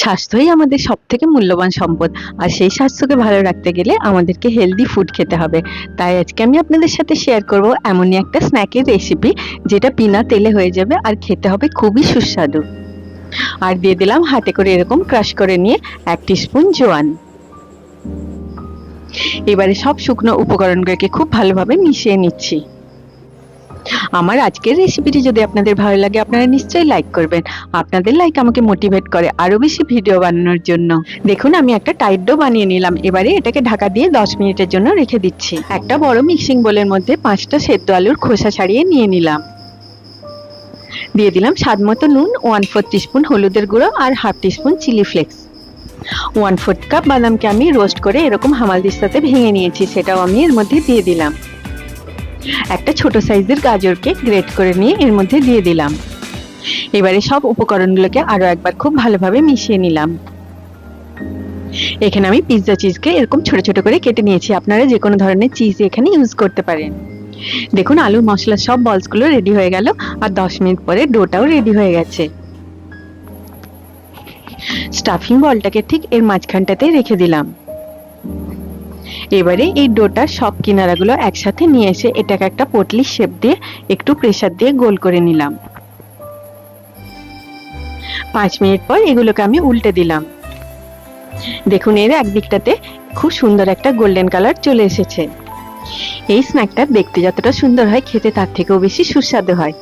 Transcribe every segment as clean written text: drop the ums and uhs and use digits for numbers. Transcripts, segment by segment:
স্বাস্থ্যই আমাদের সবথেকে মূল্যবান সম্পদ। আর সেই স্বাস্থ্যকে ভালো রাখতে গেলে আমাদেরকে হেলদি ফুড খেতে হবে। তাই আজকে আমি আপনাদের সাথে শেয়ার করব এমনই একটা স্ন্যাকের রেসিপি, যেটা বিনা তেলে হয়ে যাবে আর খেতে হবে খুবই সুস্বাদু। আর দিয়ে দিলাম হাতে করে এরকম ক্রাশ করে নিয়ে 1 টিস্পুন জোয়ান। এবারে সব শুকনো উপকরণগুলোকে খুব ভালোভাবে মিশিয়ে নিচ্ছি। আমার আজকের রেসিপিটি যদি আপনাদের ভালো লাগে, আপনারা নিশ্চয়ই লাইক করবেন। আপনাদের লাইক আমাকে মোটিভেট করে আরো বেশি ভিডিও বানানোর জন্য। দেখুন আমি একটা টাইট ডো বানিয়ে নিলাম। এবারে এটাকে ঢাকা দিয়ে 10 মিনিটের জন্য রেখে দিচ্ছি। একটা বড় মিক্সিং বোলের মধ্যে 5টা সেদ্ধ আলুর খোসা ছাড়িয়ে নিয়ে নিলাম। দিয়ে দিলাম স্বাদমতো নুন, 1/4 টিস্পুন হলুদের গুঁড়ো আর 1/2 টিস্পুন চিলি ফ্লেক্স। 1/4 কাপ বাদামকে আমি রোস্ট করে এরকম হামালদিস্তাতে ভেঙে নিয়েছি, সেটাও আমি এর মধ্যে দিয়ে দিলাম। একটা ছোট সাইজের গাজরকে গ্রেট করে নিয়ে এর মধ্যে দিয়ে দিলাম। এবারে সব উপকরণগুলোকে আরো একবার খুব ভালোভাবে মিশিয়ে নিলাম। এখানে আমি পিৎজা চিজকে এরকম ছোট ছোট করে কেটে নিয়েছি। আপনারা যে কোনো ধরনের চিজ এখানে ইউজ করতে পারেন। দেখুন আলুর মশলা সব বলসগুলো রেডি হয়ে গেল আর 10 মিনিট পরে ডোটাও রেডি হয়ে গেছে। স্টাফিং বলটাকে ঠিক এর মাঝখানটাতে রেখে দিলাম। এবারে এই ডোটার সব কিনারাগুলো একসাথে নিয়ে এসে এটাকে একটা পটলি শেপ দিয়ে একটু প্রেসার দিয়ে গোল করে নিলাম। 5 মিনিট পর এগুলোকে আমি উল্টে দিলাম। দেখুন এর একদিকটাতে খুব সুন্দর একটা গোল্ডেন কালার চলে এসেছে। এই স্ন্যাকটা দেখতে যতটা সুন্দর হয়, খেতে তার থেকেও বেশি সুস্বাদু হয়।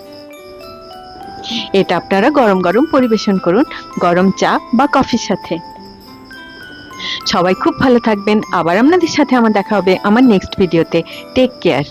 এটা আপনারা গরম গরম পরিবেশন করুন, গরম চা বা কফির সাথে। সবাই খুব ভালো থাকবেন। আবার আপনাদের সাথে আমার দেখা হবে আমার নেক্সট ভিডিওতে। Take care.